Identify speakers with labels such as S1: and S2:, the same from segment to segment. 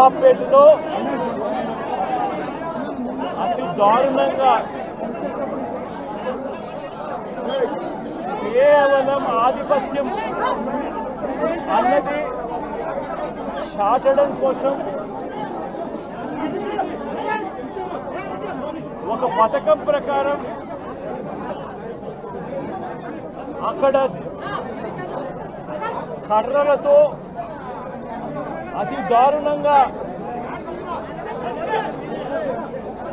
S1: నవాబ్పేటలో అతి దారుణంగా కేవలం ఆధిపత్యం అన్నది చాటడం కోసం ఒక పథకం ప్రకారం అక్కడ కర్రలతో అతి దారుణంగా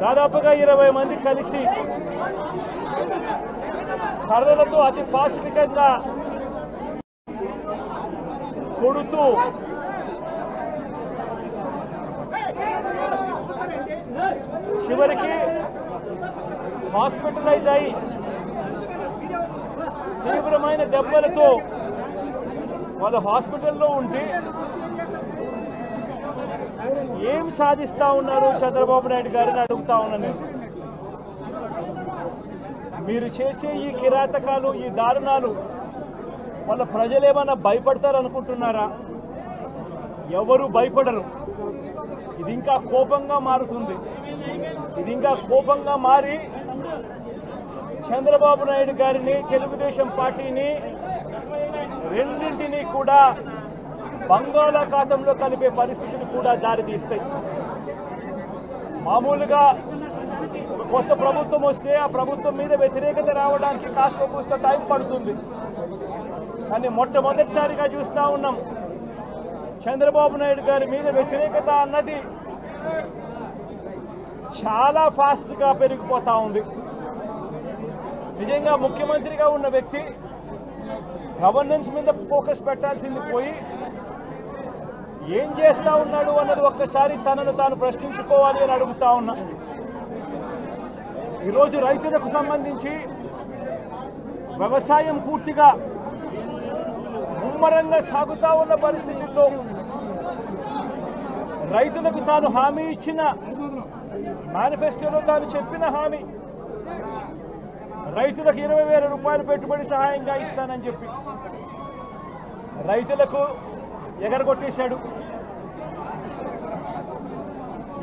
S1: దాదాపుగా 20 మంది కలిసి కర్రలతో అతి పాశవికంగా కొడుతూ చివరికి హాస్పిటలైజ్ అయి తీవ్రమైన దెబ్బలతో వాళ్ళు హాస్పిటల్లో ఉంటే ఏం సాధిస్తా ఉన్నారు చంద్రబాబు నాయుడు గారిని అడుగుతా ఉన్నాను నేను. మీరు చేసే ఈ కిరాతకాలు, ఈ దారుణాలు వాళ్ళ ప్రజలు ఏమన్నా భయపడతారు అనుకుంటున్నారా? ఎవరు భయపడరు. ఇది ఇంకా కోపంగా మారుతుంది. ఇది ఇంకా కోపంగా మారి చంద్రబాబు నాయుడు గారిని, తెలుగుదేశం పార్టీని రెండింటినీ కూడా బంగాళాఖాతంలో కలిపే పరిస్థితులు కూడా దారితీస్తాయి. మామూలుగా కొత్త ప్రభుత్వం వస్తే ఆ ప్రభుత్వం మీద వ్యతిరేకత రావడానికి కాస్త కూస్త టైం పడుతుంది. కానీ మొట్టమొదటిసారిగా చూస్తూ ఉన్నాం చంద్రబాబు నాయుడు గారి మీద వ్యతిరేకత అన్నది చాలా ఫాస్ట్గా పెరిగిపోతూ ఉంది. నిజంగా ముఖ్యమంత్రిగా ఉన్న వ్యక్తి గవర్నెన్స్ మీద ఫోకస్ పెట్టాల్సింది పోయి ఏం చేస్తూ ఉన్నాడు అన్నది ఒక్కసారి తనను తాను ప్రశ్నించుకోవాలి అని అడుగుతా ఉన్నా. ఈరోజు రైతులకు సంబంధించి వ్యవసాయం పూర్తిగా ముమ్మరంగా సాగుతూ ఉన్న పరిస్థితుల్లో రైతులకు తాను హామీ ఇచ్చిన మేనిఫెస్టోలో తాను చెప్పిన హామీ రైతులకు 20,000 రూపాయలు పెట్టుబడి సహాయంగా ఇస్తానని చెప్పి రైతులకు ఎగరగొట్టేశాడు.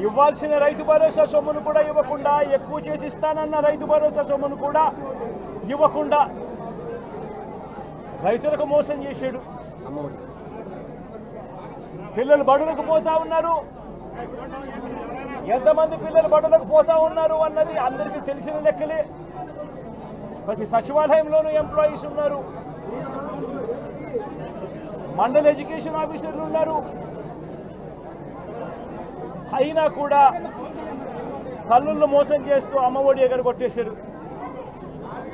S1: ఇవ్వాల్సిన రైతు భరోసా సొమ్మును కూడా ఇవ్వకుండా, ఎక్కువ చేసి ఇస్తానన్న రైతు భరోసా సొమ్మును కూడా ఇవ్వకుండా రైతులకు మోసం చేశాడు. పిల్లలు బడులకు పోతా ఉన్నారు. ఎంతమంది పిల్లలు బడులకు పోతా ఉన్నారు అన్నది అందరికీ తెలిసిన లెక్కలే. ప్రతి సచివాలయంలోనూ ఎంప్లాయీస్ ఉన్నారు, మండల ఎడ్యుకేషన్ ఆఫీసర్లు ఉన్నారు. అయినా కూడా తల్లులను మోసం చేస్తూ అమ్మఒడి ఎగరగొట్టేశారు.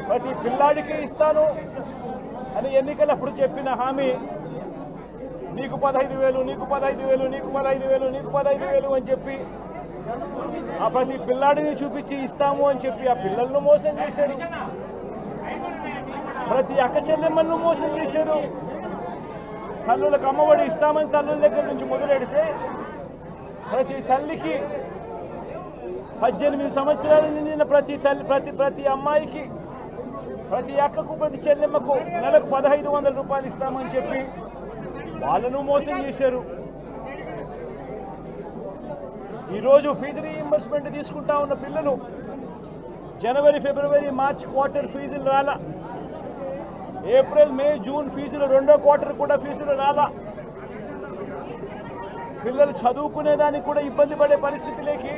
S1: ప్రతి పిల్లాడికి ఇస్తాను అని ఎన్నికలప్పుడు చెప్పిన హామీ నీకు 15,000, నీకు 15,000, నీకు 15,000, నీకు 15,000 అని చెప్పి ఆ ప్రతి పిల్లాడిని చూపించి ఇస్తాము అని చెప్పి ఆ పిల్లలను మోసం చేశారు. ప్రతి అక్క చెల్లెమ్మలను మోసం చేశారు. తల్లులకు అమ్మఒడి ఇస్తామని తల్లుల దగ్గర నుంచి మొదలెడితే ప్రతి తల్లికి 18 సంవత్సరాలు నిండిన ప్రతి అమ్మాయికి, ప్రతి అక్కకు, ప్రతి చెల్లెమ్మకు నెలకు 1,500 రూపాయలు ఇస్తామని చెప్పి వాళ్ళను మోసం చేశారు. ఈరోజు ఫీజు రీయింబర్స్మెంట్ తీసుకుంటా ఉన్న పిల్లలు జనవరి, ఫిబ్రవరి, మార్చి క్వార్టర్ ఫీజులు రాలా. ఏప్రిల్, మే, జూన్ ఫీజులు, 2వ క్వార్టర్ కూడా ఫీజులు రాలా. పిల్లలు చదువుకునేదానికి కూడా ఇబ్బంది పడే పరిస్థితిలోకి,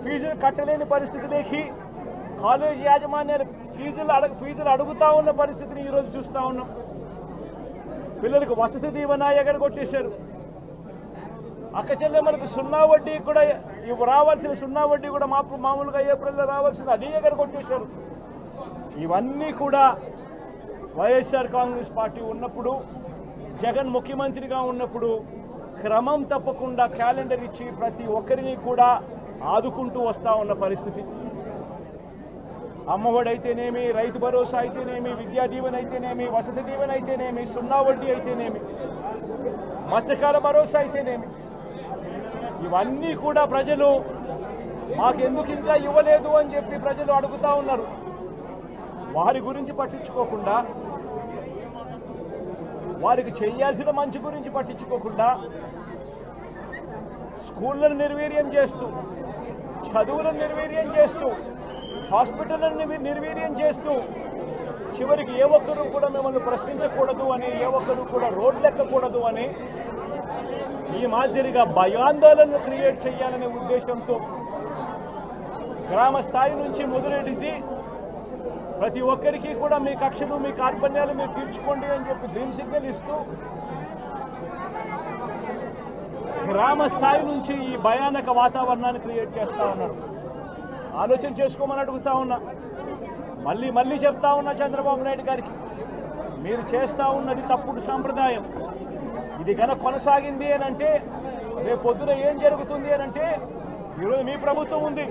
S1: ఫీజులు కట్టలేని పరిస్థితిలోకి కాలేజీ యాజమాన్యాలు ఫీజులు అడుగుతా ఉన్న పరిస్థితిని ఈరోజు చూస్తూ ఉన్నాం. పిల్లలకు వసతి దీవెన ఎగరగొట్టేశారు. అక్క చెల్లెమ్మలకు 0 వడ్డీ కూడా రావాల్సిన 0 వడ్డీ కూడా మామూలుగా ఏప్రిల్లో రావాల్సింది అది ఎగరగొట్టేశారు. ఇవన్నీ కూడా వైఎస్ఆర్ కాంగ్రెస్ పార్టీ ఉన్నప్పుడు, జగన్ ముఖ్యమంత్రిగా ఉన్నప్పుడు క్రమం తప్పకుండా క్యాలెండర్ ఇచ్చి ప్రతి ఒక్కరిని కూడా ఆదుకుంటూ వస్తూ ఉన్న పరిస్థితి. అమ్మఒడి అయితేనేమి, రైతు భరోసా అయితేనేమి, విద్యా దీవెన అయితేనేమి, వసతి దీవెన అయితేనేమి, 0 వడ్డీ అయితేనేమి, మత్స్యకాల భరోసా అయితేనేమి, ఇవన్నీ కూడా ప్రజలు మాకెందుకు ఇంకా ఇవ్వలేదు అని చెప్పి ప్రజలు అడుగుతూ ఉన్నారు. వారి గురించి పట్టించుకోకుండా, వారికి చేయాల్సిన మంచి గురించి పట్టించుకోకుండా స్కూళ్ళను నిర్వీర్యం చేస్తూ, చదువులను నిర్వీర్యం చేస్తూ, హాస్పిటళ్లను నిర్వీర్యం చేస్తూ, చివరికి ఏ ఒక్కరూ కూడా మిమ్మల్ని ప్రశ్నించకూడదు అని, ఏ ఒక్కరూ కూడా రోడ్లెక్కకూడదు అని ఈ మాదిరిగా భయాందోళనను క్రియేట్ చేయాలనే ఉద్దేశంతో గ్రామ స్థాయి నుంచి మొదలెడితే ప్రతి ఒక్కరికి కూడా మీ కక్షలు, మీ కార్పణ్యాలు మీరు తీర్చుకోండి అని చెప్పి గ్రీన్ సిగ్నల్ ఇస్తూ గ్రామ స్థాయి నుంచి ఈ భయానక వాతావరణాన్ని క్రియేట్ చేస్తూ ఉన్నారు. ఆలోచన చేసుకోమని అడుగుతా ఉన్నా. మళ్ళీ చెప్తా ఉన్నా చంద్రబాబు నాయుడు గారికి, మీరు చేస్తూ ఉన్నది తప్పుడు సాంప్రదాయం. ఇది కనుక కొనసాగింది అని అంటే రేపు పొద్దున ఏం జరుగుతుంది అని అంటే, ఈరోజు మీ ప్రభుత్వం ఉంది,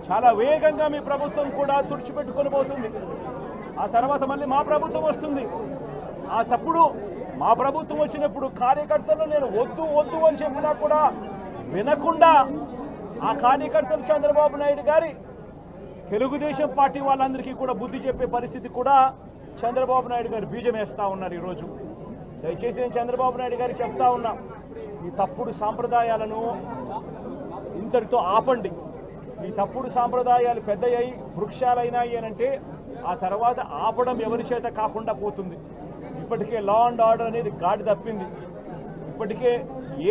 S1: చాలా వేగంగా మీ ప్రభుత్వం కూడా తుడిచిపెట్టుకొని పోతుంది. ఆ తర్వాత మళ్ళీ మా ప్రభుత్వం వస్తుంది. ఆ తప్పుడు మా ప్రభుత్వం వచ్చినప్పుడు కార్యకర్తలు నేను వద్దు అని చెప్పినా కూడా వినకుండా ఆ కార్యకర్తలు చంద్రబాబు నాయుడు గారి తెలుగుదేశం పార్టీ వాళ్ళందరికీ కూడా బుద్ధి చెప్పే పరిస్థితి కూడా చంద్రబాబు నాయుడు గారు బీజం వేస్తూ ఉన్నారు. ఈరోజు దయచేసి నేను చంద్రబాబు నాయుడు గారికి చెప్తా ఉన్నా, ఈ తప్పుడు సాంప్రదాయాలను ఇంతటితో ఆపండి. ఈ తప్పుడు సాంప్రదాయాలు పెద్దయ్యాయి, వృక్షాలైనాయి అనంటే ఆ తర్వాత ఆపడం ఎవరి చేత కాకుండా పోతుంది. ఇప్పటికే లా అండ్ ఆర్డర్ అనేది గాడి తప్పింది. ఇప్పటికే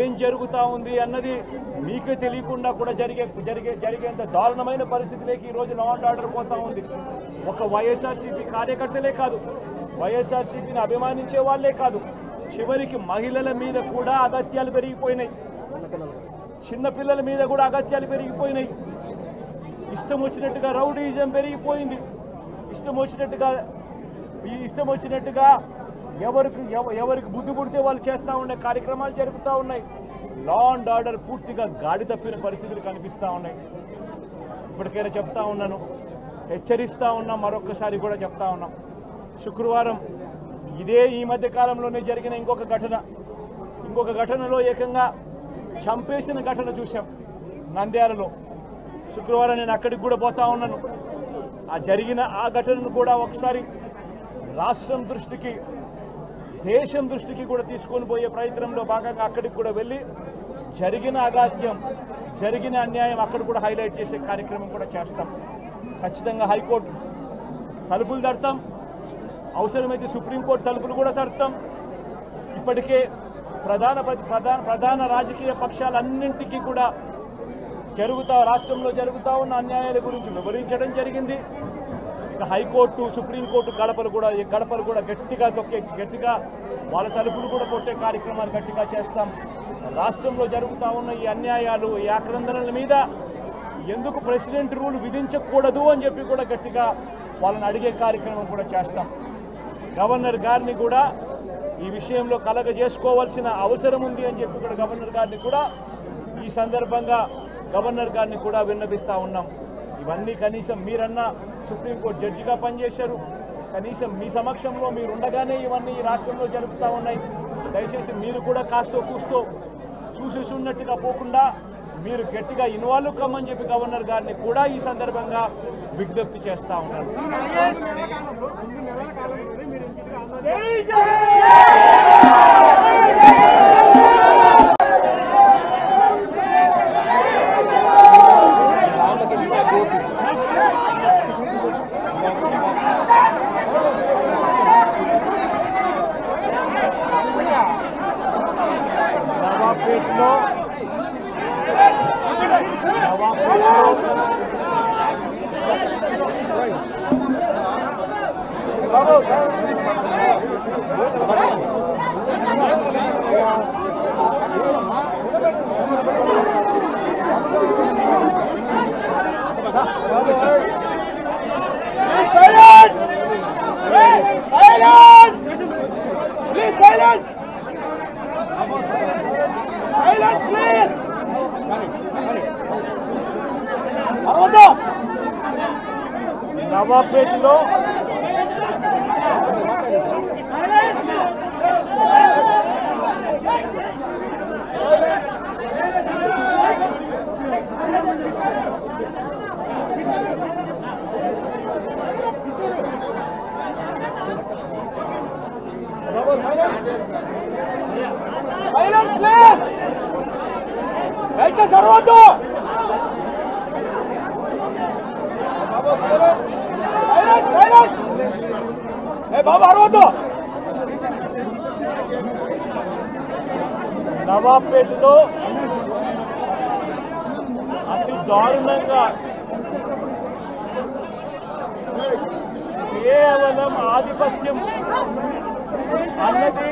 S1: ఏం జరుగుతూ ఉంది అన్నది మీకే తెలియకుండా కూడా జరిగేంత దారుణమైన పరిస్థితిలోకి ఈరోజు లా అండ్ ఆర్డర్ పోతూ ఉంది. ఒక వైఎస్ఆర్సీపీ కార్యకర్తలే కాదు, వైఎస్ఆర్సీపీని అభిమానించే వాళ్ళే కాదు, చివరికి మహిళల మీద కూడా అగత్యాలు పెరిగిపోయినాయి, చిన్నపిల్లల మీద కూడా అగత్యాలు పెరిగిపోయినాయి. ఇష్టం వచ్చినట్టుగా రౌడీజం పెరిగిపోయింది. ఇష్టం వచ్చినట్టుగా ఎవరికి బుద్ధి పుడితే వాళ్ళు చేస్తూ ఉండే కార్యక్రమాలు జరుగుతూ ఉన్నాయి. లా అండ్ ఆర్డర్ పూర్తిగా గాడి తప్పిన పరిస్థితులు కనిపిస్తూ ఉన్నాయి. ఇప్పటికైనా చెప్తా ఉన్నాను, హెచ్చరిస్తూ ఉన్నాం, మరొక్కసారి కూడా చెప్తా ఉన్నాం. శుక్రవారం ఈ మధ్య కాలంలోనే జరిగిన ఇంకొక ఘటనలో ఏకంగా చంపేసిన ఘటన చూసాం నంద్యాలలో. శుక్రవారం నేను అక్కడికి కూడా పోతా ఉన్నాను. ఆ ఘటనను కూడా ఒకసారి రాష్ట్రం దృష్టికి, దేశం దృష్టికి కూడా తీసుకొని పోయే ప్రయత్నంలో భాగంగా అక్కడికి కూడా వెళ్ళి జరిగిన అగాత్యం, జరిగిన అన్యాయం అక్కడ కూడా హైలైట్ చేసే కార్యక్రమం కూడా చేస్తాం. ఖచ్చితంగా హైకోర్టు తలుపులు తడతాం, అవసరమైతే సుప్రీంకోర్టు తలుపులు కూడా తడతాం. ఇప్పటికే ప్రధాన రాజకీయ పక్షాలన్నింటికీ కూడా రాష్ట్రంలో జరుగుతూ ఉన్న అన్యాయాల గురించి వివరించడం జరిగింది. ఇక హైకోర్టు, సుప్రీంకోర్టు గడపలు కూడా గట్టిగా వాళ్ళ తలుపులు కూడా కొట్టే కార్యక్రమాలు గట్టిగా చేస్తాం. రాష్ట్రంలో జరుగుతూ ఉన్న ఈ అన్యాయాలు, ఈ ఆక్రందనల మీద ఎందుకు ప్రెసిడెంట్ రూల్ విధించకూడదు అని చెప్పి కూడా గట్టిగా వాళ్ళని అడిగే కార్యక్రమం కూడా చేస్తాం. గవర్నర్ గారిని కూడా ఈ విషయంలో కలగజేసుకోవాల్సిన అవసరం ఉంది అని చెప్పి కూడా గవర్నర్ గారిని కూడా ఈ సందర్భంగా విన్నపిస్తూ ఉన్నాం. ఇవన్నీ కనీసం మీరన్నా సుప్రీంకోర్టు జడ్జిగా పనిచేశారు, కనీసం మీ సమక్షంలో మీరు ఉండగానే ఇవన్నీ ఈ రాష్ట్రంలో జరుగుతూ ఉన్నాయి. దయచేసి మీరు కూడా కాస్తో కూస్తో చూసేసి ఉన్నట్టుగా పోకుండా మీరు గట్టిగా ఇన్వాల్వ్ కమ్మని చెప్పి గవర్నర్ గారిని కూడా ఈ సందర్భంగా విజ్ఞప్తి చేస్తూ ఉన్నారు. నవాబ్పేటలో దయచేసి అరవద్దు. బాబు అరవద్దు. నవాబ్పేటలో అతి దారుణంగా కేవలం ఆధిపత్యం అన్నది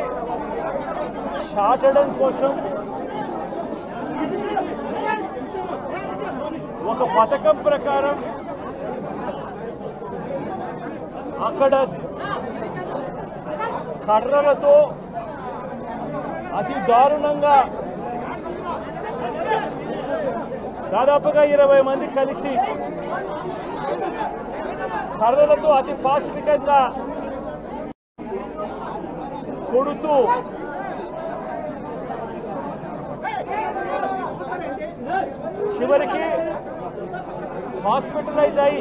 S1: చాటడం కోసం ఒక పథకం ప్రకారం అక్కడ కర్రలతో అతి దారుణంగా దాదాపుగా 20 మంది కలిసి కర్రలతో అతి పాశవికంగా కొడుతూ చివరికి హాస్పిటలైజ్ అయి